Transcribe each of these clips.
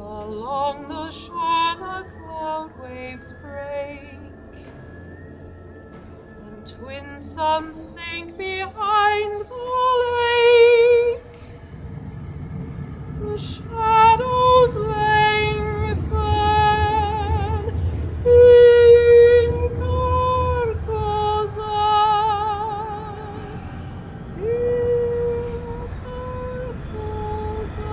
Along the shore the cloud waves break, and twin suns sink behind the lake. The shadows lengthen in Carcosa, dear Carcosa.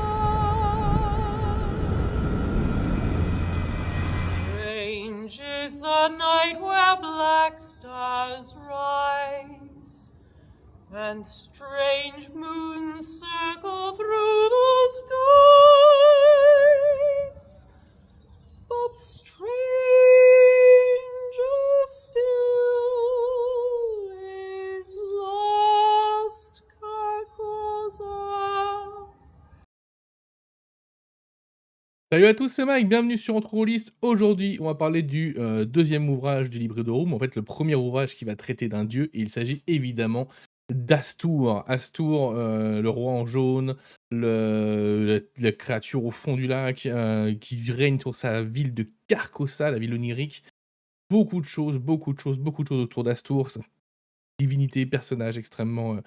Strange is the night where black stars rise, and strange moons circle through the skies, but stranger still is lost Carcosa. Salut à tous, c'est Mike, bienvenue sur Entrerôliste. Aujourd'hui, on va parler du deuxième ouvrage du livre de Rome, en fait le premier ouvrage qui va traiter d'un dieu, et il s'agit évidemment d'Astur. Astur, le roi en jaune, la créature au fond du lac, qui règne sur sa ville de Carcosa, la ville onirique. Beaucoup de choses, beaucoup de choses, beaucoup de choses autour d'Astur. Divinité, personnage extrêmement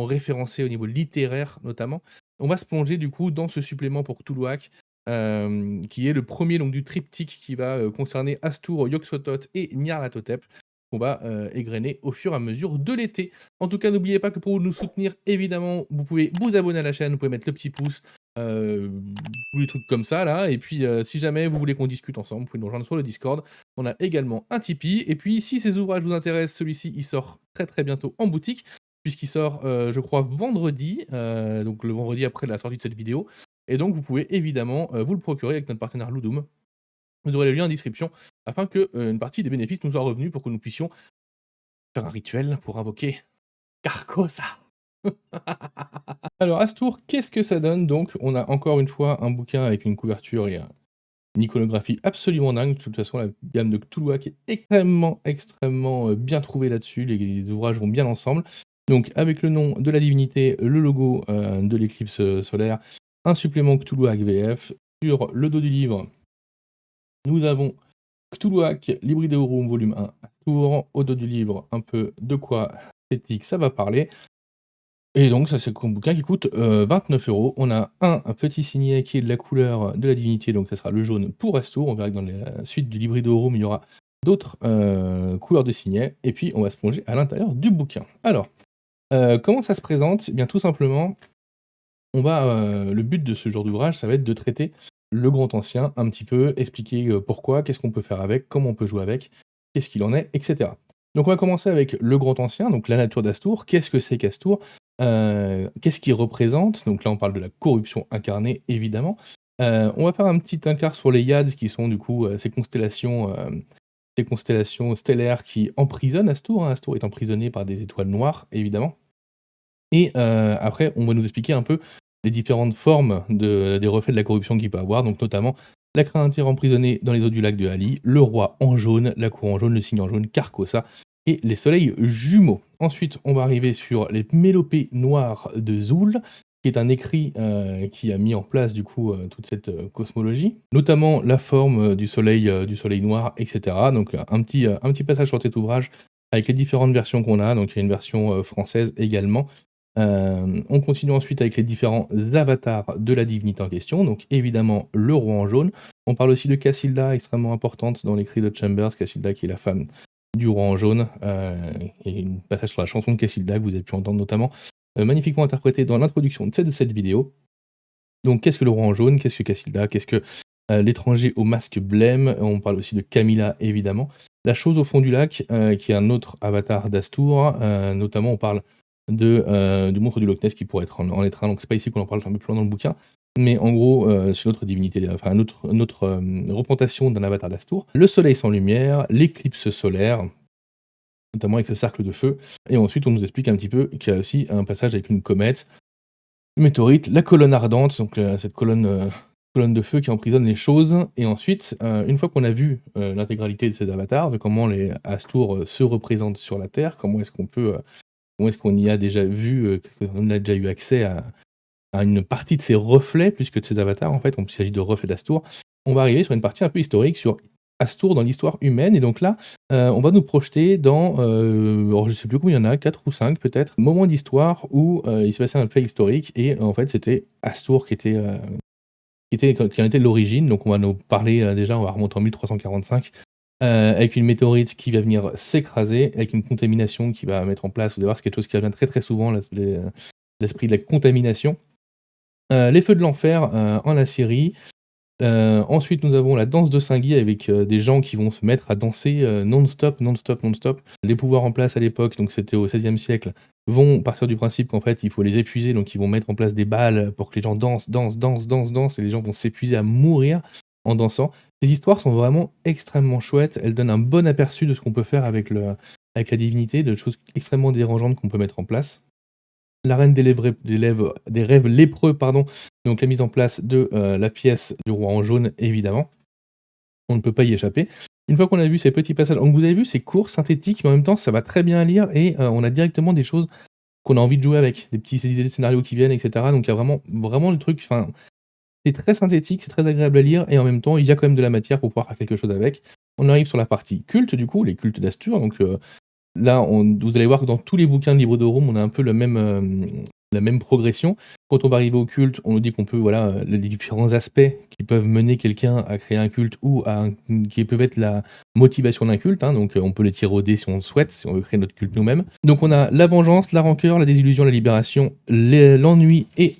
référencé au niveau littéraire notamment. On va se plonger du coup dans ce supplément pour Cthulhuac, qui est le premier donc du triptyque qui va concerner Astur, Yog-Sothoth et Nyarlathotep, qu'on va égrener au fur et à mesure de l'été. En tout cas, n'oubliez pas que pour nous soutenir, évidemment, vous pouvez vous abonner à la chaîne, vous pouvez mettre le petit pouce, tous les trucs comme ça là, et puis si jamais vous voulez qu'on discute ensemble, vous pouvez nous rejoindre sur le Discord. On a également un Tipeee, et puis si ces ouvrages vous intéressent, celui-ci il sort très très bientôt en boutique, puisqu'il sort je crois vendredi, donc le vendredi après la sortie de cette vidéo, et donc vous pouvez évidemment vous le procurer avec notre partenaire Ludum. Vous aurez le lien en description, afin que une partie des bénéfices nous soit revenue pour que nous puissions faire un rituel pour invoquer Carcosa. Alors Astur, qu'est-ce que ça donne donc? On a encore une fois un bouquin avec une couverture et une iconographie absolument dingue. De toute façon, la gamme de Cthulhuac est extrêmement bien trouvée là-dessus. Les ouvrages vont bien ensemble. Donc avec le nom de la divinité, le logo de l'éclipse solaire, un supplément Cthulhuac VF. Sur le dos du livre, nous avons Cthulhuac, Librideorum volume 1, Astur. Au dos du livre, un peu de quoi ça va parler. Et donc ça, c'est un bouquin qui coûte 29 €. On a un petit signet qui est de la couleur de la divinité, donc ça sera le jaune pour Astur. On verra que dans la suite du Librideorum, il y aura d'autres couleurs de signets, et puis on va se plonger à l'intérieur du bouquin. Alors, comment ça se présente? Eh bien tout simplement, on va, le but de ce genre d'ouvrage, ça va être de traiter le Grand Ancien un petit peu, expliquer pourquoi, qu'est-ce qu'on peut faire avec, comment on peut jouer avec, qu'est-ce qu'il en est, etc. Donc on va commencer avec le Grand Ancien, donc la nature d'Astur. Qu'est-ce que c'est qu'Astur? Qu'est-ce qu'il représente? Donc là, on parle de la corruption incarnée, évidemment. On va faire un petit encart sur les Yads, qui sont du coup ces constellations stellaires qui emprisonnent Astur. Hein. Astur est emprisonné par des étoiles noires, évidemment. Et après, on va nous expliquer un peu les différentes formes des reflets de la corruption qu'il peut avoir, donc notamment la créature emprisonnée dans les eaux du lac de Hali, le roi en jaune, la cour en jaune, le signe en jaune, Carcosa, et les soleils jumeaux. Ensuite, on va arriver sur les mélopées noires de Zoul, qui est un écrit qui a mis en place du coup toute cette cosmologie, notamment la forme du soleil noir, etc. Donc un petit passage sur cet ouvrage avec les différentes versions qu'on a. Donc il y a une version française également. On continue ensuite avec les différents avatars de la divinité en question, donc évidemment le roi en jaune. On parle aussi de Cassilda, extrêmement importante dans l'écrit de Chambers, Cassilda qui est la femme du roi en jaune, et un passage sur la chanson de Cassilda que vous avez pu entendre notamment, magnifiquement interprété dans l'introduction de cette vidéo. Donc qu'est-ce que le roi en jaune? Qu'est-ce que Cassilda? Qu'est-ce que l'étranger au masque blême? On parle aussi de Camilla, évidemment. La chose au fond du lac, qui est un autre avatar d'Astur, notamment on parle du monstre du Loch Ness qui pourrait en être un, donc c'est pas ici qu'on en parle, c'est un peu plus loin dans le bouquin, mais en gros, c'est notre divinité, enfin notre représentation d'un avatar d'Astur. Le soleil sans lumière, l'éclipse solaire, notamment avec ce cercle de feu, et ensuite on nous explique un petit peu qu'il y a aussi un passage avec une comète, une météorite, la colonne ardente, donc cette colonne de feu qui emprisonne les choses, et ensuite, une fois qu'on a vu l'intégralité de ces avatars, de comment les Astur se représentent sur la Terre, comment est-ce qu'on y a déjà vu, on a déjà eu accès à une partie de ses reflets plus que de ses avatars en fait, il s'agit de reflets d'Astour. On va arriver sur une partie un peu historique sur Astour dans l'histoire humaine et donc là, on va nous projeter dans, alors je sais plus combien il y en a, 4 ou 5 peut-être, moments d'histoire où, il se passait un fait historique et en fait c'était Astour qui en était l'origine. Donc on va nous parler, déjà on va remonter en 1345, avec une météorite qui va venir s'écraser, avec une contamination qui va mettre en place. Vous allez voir, c'est quelque chose qui revient très, très souvent, l'esprit de la contamination. Les feux de l'enfer, en Assyrie. Ensuite, nous avons la danse de Saint-Guy avec, des gens qui vont se mettre à danser, non-stop, non-stop, non-stop. Les pouvoirs en place à l'époque, donc c'était au XVIe siècle, vont partir du principe qu'en fait, il faut les épuiser, donc ils vont mettre en place des balles pour que les gens dansent, dansent, dansent, dansent, dansent et les gens vont s'épuiser à mourir en dansant. Ces histoires sont vraiment extrêmement chouettes, elles donnent un bon aperçu de ce qu'on peut faire avec la divinité, de choses extrêmement dérangeantes qu'on peut mettre en place. La reine des rêves lépreux, pardon, donc la mise en place de, la pièce du roi en jaune, évidemment. On ne peut pas y échapper. Une fois qu'on a vu ces petits passages, donc vous avez vu, c'est court, synthétique, mais en même temps, ça va très bien à lire et on a directement des choses qu'on a envie de jouer avec, des petites idées de scénarios qui viennent et cetera. Donc il y a vraiment vraiment le truc, enfin, c'est très synthétique, c'est très agréable à lire et en même temps, il y a quand même de la matière pour pouvoir faire quelque chose avec. On arrive sur la partie culte, du coup, les cultes d'Astur, donc là, vous allez voir que dans tous les bouquins de livres de Rome, on a un peu la même progression. Quand on va arriver au culte, on nous dit qu'on peut, voilà, les différents aspects qui peuvent mener quelqu'un à créer un culte ou qui peuvent être la motivation d'un culte, hein, donc on peut les tirer au dé si on le souhaite, si on veut créer notre culte nous-mêmes. Donc on a la vengeance, la rancœur, la désillusion, la libération, l'ennui et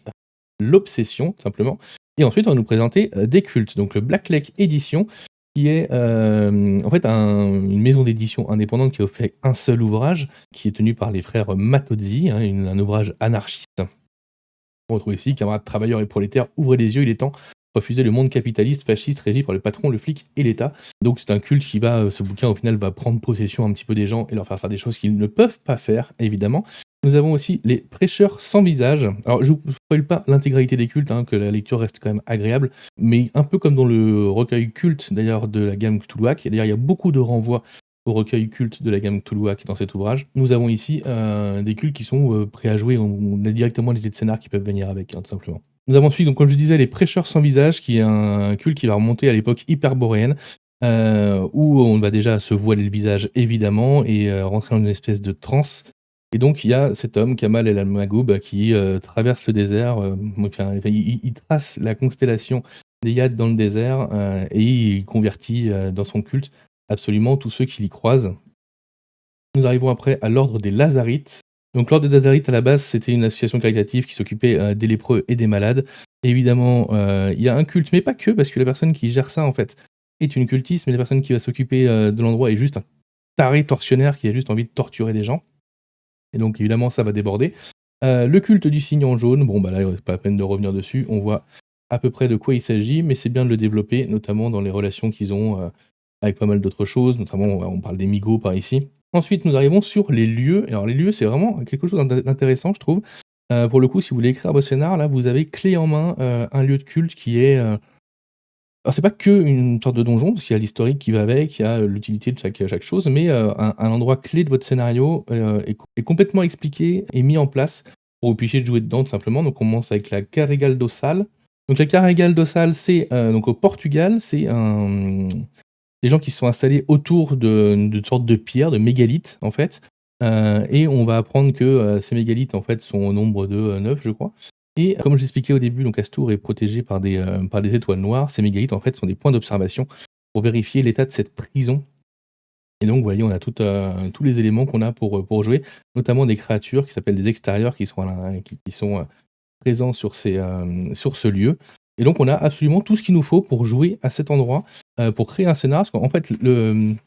l'obsession, tout simplement. Et ensuite, on va nous présenter des cultes. Donc le Black Lake Edition, qui est en fait une maison d'édition indépendante qui a fait un seul ouvrage, qui est tenu par les frères Matozzi, hein, un ouvrage anarchiste. On retrouve ici, camarades travailleurs et prolétaires, ouvrez les yeux, il est temps, refuser le monde capitaliste, fasciste, régi par le patron, le flic et l'État. Donc c'est un culte qui va, ce bouquin au final va prendre possession un petit peu des gens et leur faire des choses qu'ils ne peuvent pas faire, évidemment. Nous avons aussi les prêcheurs sans visage. Alors je vous spoil pas l'intégralité des cultes, hein, que la lecture reste quand même agréable, mais un peu comme dans le recueil culte d'ailleurs de la gamme Cthulhuac, et d'ailleurs il y a beaucoup de renvois au recueil culte de la gamme Cthulhuac dans cet ouvrage. Nous avons ici des cultes qui sont prêts à jouer, on a directement les idées de scénar qui peuvent venir avec, hein, tout simplement. Nous avons ensuite, donc, comme je disais, les prêcheurs sans visage, qui est un culte qui va remonter à l'époque hyperboréenne, où on va déjà se voiler le visage évidemment et rentrer dans une espèce de transe. Et donc il y a cet homme, Kamal El Almagoub, qui traverse le désert, enfin, il trace la constellation des Yad dans le désert, et il convertit dans son culte absolument tous ceux qui l'y croisent. Nous arrivons après à l'ordre des Lazarites. Donc l'ordre des Lazarites, à la base, c'était une association caritative qui s'occupait des lépreux et des malades. Évidemment, il y a un culte, mais pas que, parce que la personne qui gère ça, en fait, est une cultiste, mais la personne qui va s'occuper de l'endroit est juste un taré tortionnaire qui a juste envie de torturer des gens. Et donc évidemment, ça va déborder. Le culte du signe en jaune, bon bah là, c'est pas la peine de revenir dessus. On voit à peu près de quoi il s'agit, mais c'est bien de le développer, notamment dans les relations qu'ils ont avec pas mal d'autres choses, notamment on parle des migots par ici. Ensuite, nous arrivons sur les lieux. Alors les lieux, c'est vraiment quelque chose d'intéressant, je trouve. Pour le coup, si vous voulez écrire vos scénars, là, vous avez clé en main un lieu de culte qui est, alors c'est pas qu'une sorte de donjon, parce qu'il y a l'historique qui va avec, il y a l'utilité de chaque chose, mais un endroit clé de votre scénario est complètement expliqué et mis en place pour que vous puissiez jouer dedans, tout simplement. Donc on commence avec la Carregal do Sal. Donc la Carregal do Sal, c'est donc au Portugal, c'est des gens qui se sont installés autour d'une sorte de pierre, de mégalithes, en fait. Et on va apprendre que ces mégalithes, en fait, sont au nombre de 9, je crois. Et comme je l'expliquais au début, donc Astour est protégé par des étoiles noires. Ces mégalithes, en fait, sont des points d'observation pour vérifier l'état de cette prison. Et donc, vous voyez, on a tous les éléments qu'on a pour jouer, notamment des créatures qui s'appellent des extérieurs, qui sont présents sur ce lieu. Et donc, on a absolument tout ce qu'il nous faut pour jouer à cet endroit, pour créer un scénar. Parce qu'en fait,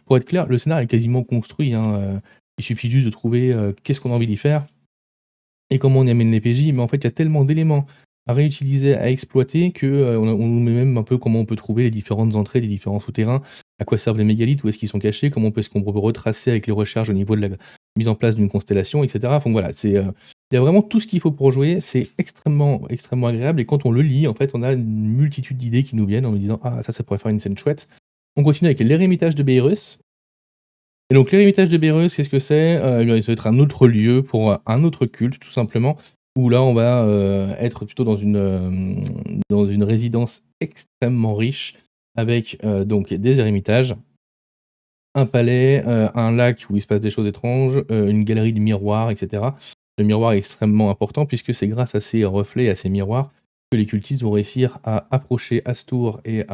pour être clair, le scénar est quasiment construit, hein, il suffit juste de trouver qu'est-ce qu'on a envie d'y faire et comment on y amène les PJ. Mais en fait, il y a tellement d'éléments à réutiliser, à exploiter, que on nous met même un peu comment on peut trouver les différentes entrées des différents souterrains, à quoi servent les mégalithes, où est-ce qu'ils sont cachés, est-ce qu'on peut retracer avec les recherches au niveau de la mise en place d'une constellation, etc. Donc voilà, il y a vraiment tout ce qu'il faut pour jouer, c'est extrêmement, extrêmement agréable et quand on le lit, en fait, on a une multitude d'idées qui nous viennent en nous disant: «Ah ça pourrait faire une scène chouette». On continue avec l'Eremitage de Beirut. Et donc l'Eremitage de Beirut, qu'est-ce que c'est? Eh bien, ça va être un autre lieu pour un autre culte, tout simplement. où là, on va, être plutôt dans une résidence extrêmement riche avec, donc des ermitages, un palais, un lac où il se passe des choses étranges, une galerie de miroirs et cetera. Le miroir est extrêmement important puisque c'est grâce à ces reflets, à ces miroirs, que les cultistes vont réussir à approcher Astour et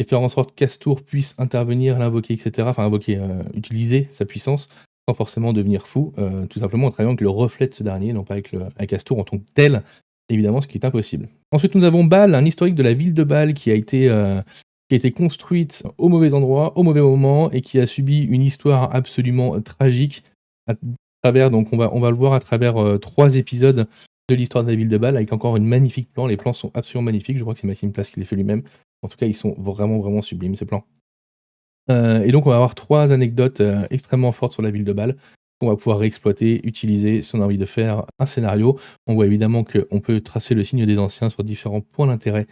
faire en sorte qu'Astour puisse intervenir, l'invoquer et cetera. Enfin invoquer, utiliser sa puissance sans forcément devenir fou, tout simplement en travaillant avec le reflet de ce dernier, non pas avec Astour en tant que tel, évidemment, ce qui est impossible. Ensuite, nous avons Bâle, un historique de la ville de Bâle qui a été construite au mauvais endroit, au mauvais moment et qui a subi une histoire absolument tragique à travers, donc on va le voir à travers, 3 épisodes de l'histoire de la ville de Bâle avec encore une magnifique plan. Les plans sont absolument magnifiques. Je crois que c'est Maxime Place qui les fait lui-même. En tout cas, ils sont vraiment, vraiment sublimes ces plans. Et donc on va avoir 3 anecdotes, extrêmement fortes sur la ville de Bâle qu'on va pouvoir réexploiter, utiliser si on a envie de faire un scénario. On voit évidemment qu'on peut tracer le signe des anciens sur différents points d'intérêt,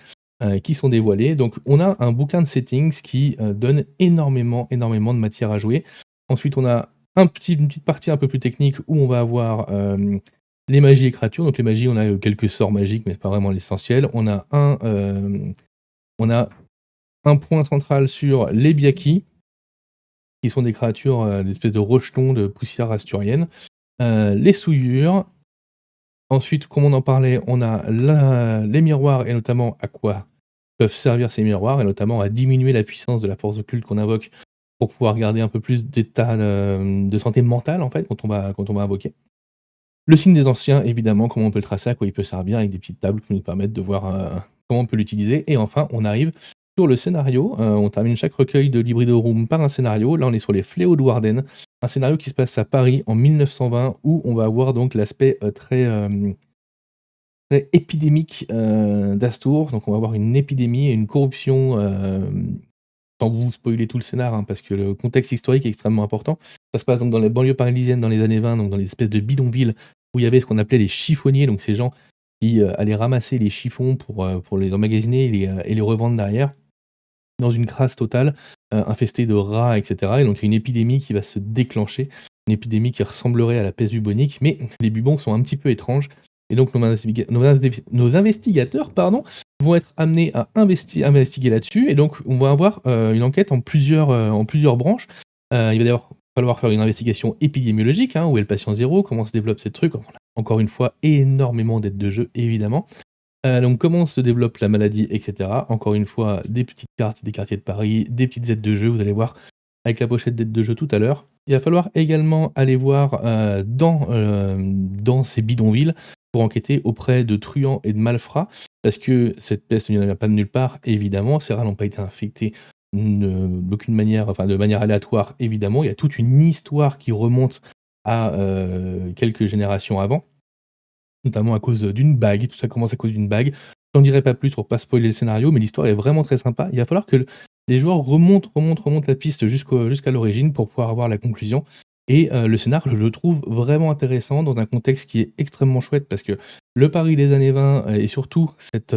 qui sont dévoilés. Donc on a un bouquin de settings qui, donne énormément, énormément de matière à jouer. Ensuite, on a une petite partie un peu plus technique où on va avoir, les magies et créatures. Donc les magies, on a, quelques sorts magiques, mais c'est pas vraiment l'essentiel. On a un point central sur les Biaki, qui sont des créatures, des espèces de rejetons de poussière asturienne. Les souillures. Ensuite, comme on en parlait, on a les miroirs et notamment à quoi peuvent servir ces miroirs et notamment à diminuer la puissance de la force occulte qu'on invoque pour pouvoir garder un peu plus d'état, de santé mentale en fait quand on va invoquer. Le signe des anciens évidemment, comment on peut le tracer, à quoi il peut servir avec des petites tables qui nous permettent de voir, comment on peut l'utiliser et enfin on arrive sur le scénario, on termine chaque recueil de Librido Room par un scénario. Là on est sur les Fléaux de Warden, un scénario qui se passe à Paris en 1920 où on va avoir donc l'aspect, très épidémique, d'Astour. Donc on va avoir une épidémie et une corruption, sans vous spoiler tout le scénar, hein, parce que le contexte historique est extrêmement important. Ça se passe donc dans les banlieues parisiennes dans les années 20, donc dans les espèces de bidonvilles où il y avait ce qu'on appelait les chiffonniers, donc ces gens qui, allaient ramasser les chiffons pour les emmagasiner et les revendre derrière, dans une crasse totale, infestée de rats et cetera et donc il y a une épidémie qui va se déclencher, une épidémie qui ressemblerait à la peste bubonique, mais les bubons sont un petit peu étranges et donc nos investigateurs, pardon, vont être amenés à investiguer là-dessus et donc on va avoir, une enquête en plusieurs branches. Il va d'ailleurs falloir faire une investigation épidémiologique, hein, où est le patient zéro, comment se développe ces trucs. On a encore une fois énormément d'aides de jeu évidemment. Donc comment se développe la maladie et cetera. Encore une fois, des petites cartes des quartiers de Paris, des petites aides de jeu, vous allez voir avec la pochette d'aide de jeu tout à l'heure. Il va falloir également aller voir, dans ces bidonvilles pour enquêter auprès de truands et de malfrats parce que cette peste ne vient pas de nulle part évidemment. Ces rats n'ont pas été infectés d'aucune manière, enfin de manière aléatoire évidemment. Il y a toute une histoire qui remonte à, quelques générations avant. Notamment à cause d'une bague, tout ça commence à cause d'une bague. J'en dirai pas plus pour pas spoiler le scénario, mais l'histoire est vraiment très sympa. Il va falloir que les joueurs remontent la piste jusqu'à l'origine pour pouvoir avoir la conclusion. Et le scénar, je le trouve vraiment intéressant dans un contexte qui est extrêmement chouette parce que le Paris des années 20 et surtout cette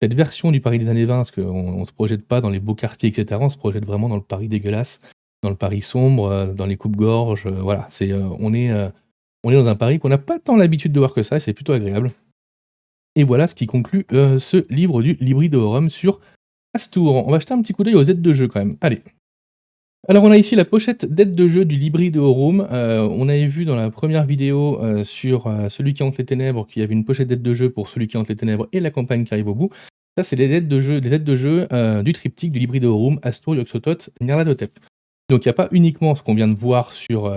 version du Paris des années 20, parce qu'on se projette pas dans les beaux quartiers, et cetera. On se projette vraiment dans le Paris dégueulasse, dans le Paris sombre, dans les coupes-gorges, voilà. On est dans un Paris qu'on n'a pas tant l'habitude de voir que ça, et c'est plutôt agréable. Et voilà ce qui conclut, ce livre du Libridorum sur Astour. On va jeter un petit coup d'œil aux aides de jeu quand même. Allez. Alors on a ici la pochette d'aide de jeu du Libridorum. On avait vu dans la première vidéo, sur, Celui qui hante les ténèbres, qu'il y avait une pochette d'aide de jeu pour Celui qui hante les ténèbres et la campagne qui arrive au bout. Ça, c'est les aides de jeu, du triptyque du Libridorum, Astour, Yog-Sothoth, Nyarlathotep. Donc il n'y a pas uniquement ce qu'on vient de voir sur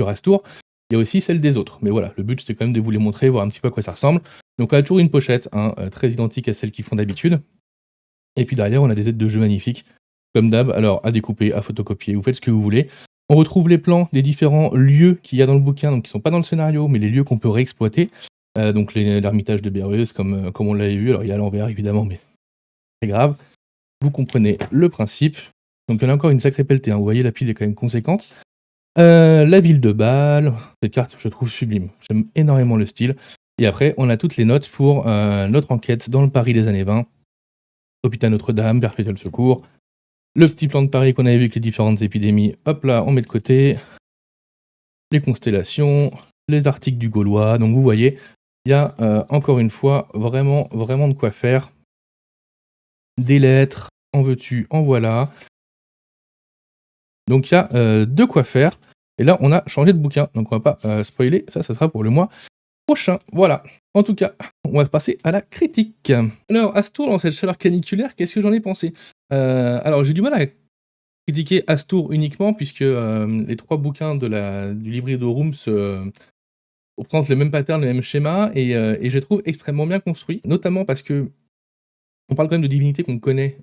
Astour, il y a aussi celle des autres. Mais voilà, le but c'était quand même de vous les montrer, voir un petit peu à quoi ça ressemble. Donc on a toujours une pochette, hein, très identique à celle qu'ils font d'habitude. Et puis derrière, on a des aides de jeu magnifiques, comme d'hab. Alors à découper, à photocopier, vous faites ce que vous voulez. On retrouve les plans des différents lieux qu'il y a dans le bouquin, donc qui sont pas dans le scénario, mais les lieux qu'on peut réexploiter. Donc l'ermitage de Béreuse, comme on l'avait vu. Alors il est à l'envers évidemment, mais c'est grave. Vous comprenez le principe. Donc il y en a encore une sacrée pelletée, hein. Vous voyez, la pile est quand même conséquente. La ville de Bâle, cette carte je trouve sublime. J'aime énormément le style. Et après, on a toutes les notes pour notre enquête dans le Paris des années 20. Hôpital Notre-Dame, Perpétuel Secours. Le petit plan de Paris qu'on avait vu avec les différentes épidémies, hop là, on met de côté. Les constellations, les articles du Gaulois. Donc vous voyez, il y a encore une fois vraiment, vraiment de quoi faire. Des lettres, en veux-tu, en voilà. Donc il y a de quoi faire. Et là, on a changé de bouquin. Donc on va pas spoiler. Ça sera pour le mois prochain. Voilà. En tout cas, on va passer à la critique. Alors, Astour, dans cette chaleur caniculaire, qu'est-ce que j'en ai pensé? Alors, j'ai du mal à critiquer Astour uniquement, puisque les 3 bouquins du Librido Room reprennent le même pattern, le même schéma, et je les trouve extrêmement bien construits, notamment parce que on parle quand même de divinités qu'on connaît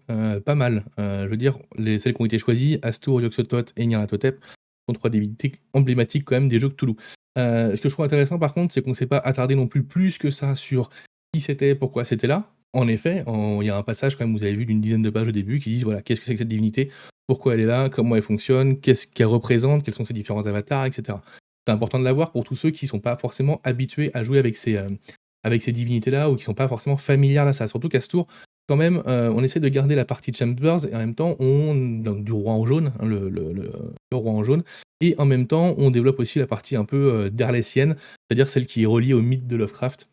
pas mal. Je veux dire, celles qui ont été choisies, Astour, Yog-Sothoth et Nyarlathotep, sont 3 divinités emblématiques quand même des jeux Cthulhu. Ce que je trouve intéressant par contre, c'est qu'on ne s'est pas attardé non plus que ça sur qui c'était, pourquoi c'était là. En effet, il y a un passage quand même, vous avez vu, d'une dizaine de pages au début qui disent voilà, qu'est-ce que c'est que cette divinité, pourquoi elle est là, comment elle fonctionne, qu'est-ce qu'elle représente, quels sont ses différents avatars, etc. C'est important de l'avoir pour tous ceux qui ne sont pas forcément habitués à jouer avec ces divinités-là ou qui ne sont pas forcément familières à ça. Surtout qu'Astour, quand même, on essaie de garder la partie Chambers et en même temps, donc du roi en jaune, hein, le roi en jaune, et en même temps, on développe aussi la partie un peu derlessienne, c'est-à-dire celle qui est reliée au mythe de Lovecraft,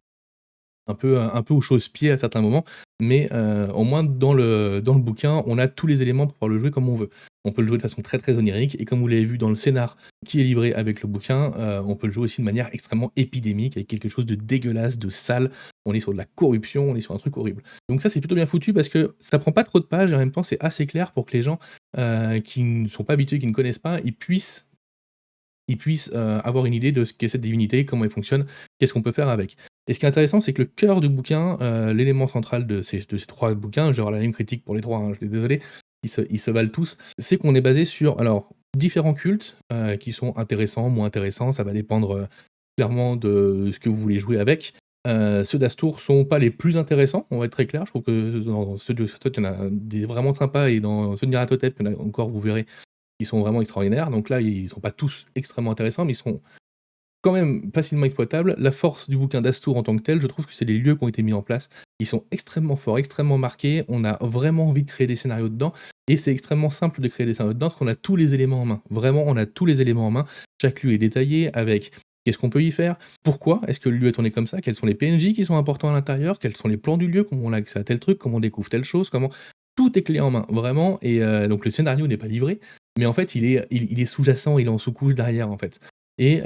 un peu au chausse-pied à certains moments, mais au moins dans le bouquin, on a tous les éléments pour pouvoir le jouer comme on veut. On peut le jouer de façon très, très onirique et comme vous l'avez vu dans le scénar qui est livré avec le bouquin, on peut le jouer aussi de manière extrêmement épidémique, avec quelque chose de dégueulasse, de sale. On est sur de la corruption, on est sur un truc horrible. Donc ça, c'est plutôt bien foutu parce que ça prend pas trop de pages et en même temps, c'est assez clair pour que les gens qui ne sont pas habitués, qui ne connaissent pas, ils puissent avoir une idée de ce qu'est cette divinité, comment elle fonctionne, qu'est-ce qu'on peut faire avec. Et ce qui est intéressant, c'est que le cœur du bouquin, l'élément central de ces 3 bouquins, je vais avoir la même critique pour les 3, hein, je suis désolé, ils se valent tous, c'est qu'on est basé sur alors différents cultes qui sont intéressants, moins intéressants, ça va dépendre clairement de ce que vous voulez jouer avec. Ceux d'Astour sont pas les plus intéressants, on va être très clair. Je trouve que dans ceux de Sothoth, il y en a des vraiment sympas et dans ceux de Nyarlathotep, il y en a encore, vous verrez, qui sont vraiment extraordinaires. Donc là, ils sont pas tous extrêmement intéressants, mais ils sont quand même facilement exploitables. La force du bouquin d'Astour en tant que tel, je trouve que c'est les lieux qui ont été mis en place. Ils sont extrêmement forts, extrêmement marqués. On a vraiment envie de créer des scénarios dedans. Et c'est extrêmement simple de créer des scénarios dedans parce qu'on a tous les éléments en main. Vraiment, on a tous les éléments en main. Chaque lieu est détaillé avec qu'est-ce qu'on peut y faire, pourquoi est-ce que le lieu est tourné comme ça, quels sont les PNJ qui sont importants à l'intérieur, quels sont les plans du lieu, comment on a accès à tel truc, comment on découvre telle chose, comment... Tout est clé en main, vraiment. Et donc le scénario n'est pas livré, mais en fait, il est sous-jacent, il est en sous-couche derrière, en fait. Mais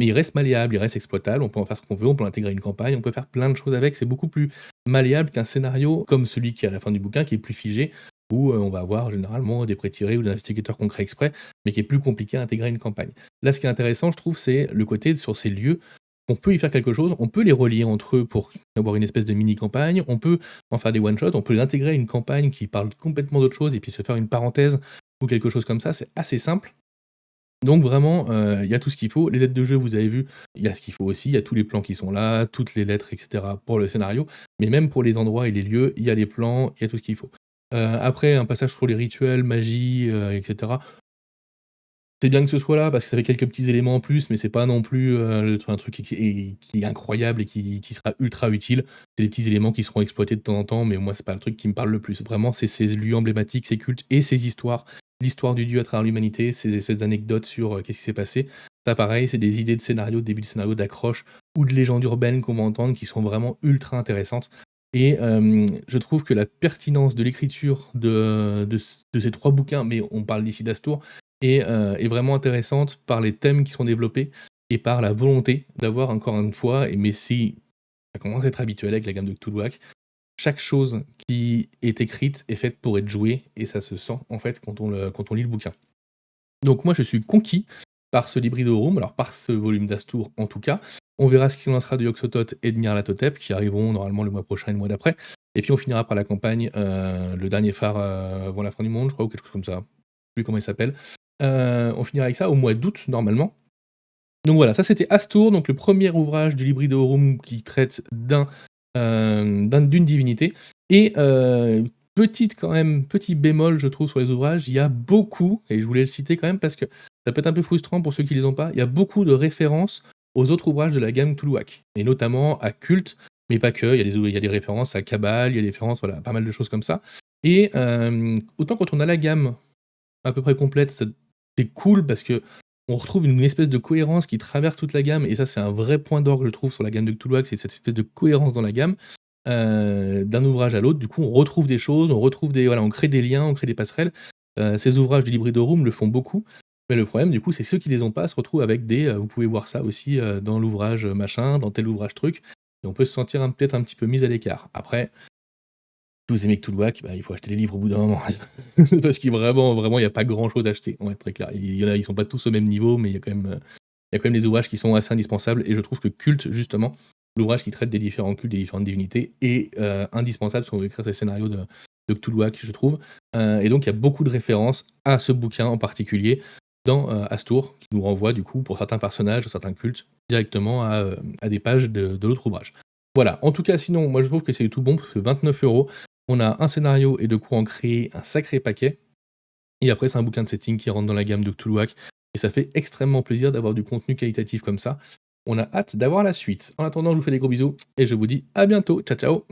il reste malléable, il reste exploitable, on peut en faire ce qu'on veut, on peut intégrer une campagne, on peut faire plein de choses avec. C'est beaucoup plus malléable qu'un scénario comme celui qui est à la fin du bouquin, qui est plus figé, où on va avoir généralement des pré-tirés ou des investigateurs qu'on crée exprès, mais qui est plus compliqué à intégrer une campagne. Là, ce qui est intéressant, je trouve, c'est le côté sur ces lieux. On peut y faire quelque chose, on peut les relier entre eux pour avoir une espèce de mini-campagne, on peut en faire des one-shots, on peut les intégrer à une campagne qui parle complètement d'autre chose et puis se faire une parenthèse ou quelque chose comme ça, c'est assez simple. Donc vraiment, il y a tout ce qu'il faut. Les aides de jeu, vous avez vu, il y a ce qu'il faut aussi, il y a tous les plans qui sont là, toutes les lettres et cetera pour le scénario, mais même pour les endroits et les lieux, il y a les plans, il y a tout ce qu'il faut. Après un passage sur les rituels, magie, et cetera. C'est bien que ce soit là parce que ça fait quelques petits éléments en plus, mais c'est pas non plus, un truc qui est incroyable et qui sera ultra utile. C'est des petits éléments qui seront exploités de temps en temps, mais moi, c'est pas le truc qui me parle le plus. Vraiment, c'est ces lieux emblématiques, ces cultes et ces histoires. L'histoire du dieu à travers l'humanité, ces espèces d'anecdotes sur, qu'est-ce qui s'est passé. Ça, pareil, c'est des idées de scénario, de début de scénario, d'accroche ou de légendes urbaines qu'on va entendre qui sont vraiment ultra intéressantes. Et je trouve que la pertinence de l'écriture de ces 3 bouquins, mais on parle d'ici d'Astour, est vraiment intéressante par les thèmes qui sont développés et par la volonté d'avoir encore une fois, mais si ça commence à être habituel avec la gamme de Cthulhuac, chaque chose qui est écrite est faite pour être jouée et ça se sent en fait quand on lit le bouquin. Donc moi je suis conquis par ce Librido Room, alors par ce volume d'Astour en tout cas. On verra ce qu'il en sera de Yog-Sothoth et de Nyarlathotep qui arriveront normalement le mois prochain et le mois d'après. Et puis on finira par la campagne, le dernier phare avant la fin du monde, je crois, ou quelque chose comme ça. Je sais plus comment il s'appelle. On finira avec ça au mois d'août normalement. Donc voilà, ça c'était Astour, donc le premier ouvrage du Librido Room qui traite d'une divinité. Et petit bémol, je trouve, sur les ouvrages, il y a beaucoup, et je voulais le citer quand même parce que ça peut être un peu frustrant pour ceux qui les ont pas, il y a beaucoup de références aux autres ouvrages de la gamme Cthulhuac, et notamment à Culte, mais pas que, il y a des références à Cabal, il y a des références, voilà, pas mal de choses comme ça. Et autant quand on a la gamme à peu près complète, c'est cool parce que on retrouve une espèce de cohérence qui traverse toute la gamme et ça, c'est un vrai point d'orgue, je trouve, sur la gamme de Cthulhu, c'est cette espèce de cohérence dans la gamme, d'un ouvrage à l'autre. Du coup, on retrouve des choses, on retrouve des voilà, on crée des liens, on crée des passerelles. Ces ouvrages du Libridorum le font beaucoup, mais le problème, du coup, c'est ceux qui les ont pas se retrouvent avec des, vous pouvez voir ça aussi, dans l'ouvrage, machin, dans tel ouvrage truc et on peut se sentir peut-être un petit peu mis à l'écart. Après, si vous aimez Cthulhuac, bah, il faut acheter les livres au bout d'un moment. Parce qu'il vraiment, il y a pas grand-chose à acheter, on va être très clair. Il y en a, ils sont pas tous au même niveau, mais il y a quand même des ouvrages qui sont assez indispensables et je trouve que Culte, justement, l'ouvrage qui traite des différents cultes, des différentes divinités, est indispensable si on veut écrire ces scénarios de Cthulhuac, je trouve. Et donc, il y a beaucoup de références à ce bouquin en particulier dans Astour, qui nous renvoie, du coup, pour certains personnages, certains cultes, directement à des pages de l'autre ouvrage. Voilà, en tout cas, sinon, moi je trouve que c'est tout bon, parce que 29 €, on a un scénario et de quoi en créer un sacré paquet. Et après, c'est un bouquin de setting qui rentre dans la gamme de Cthulhuac. Et ça fait extrêmement plaisir d'avoir du contenu qualitatif comme ça. On a hâte d'avoir la suite. En attendant, je vous fais des gros bisous et je vous dis à bientôt. Ciao, ciao.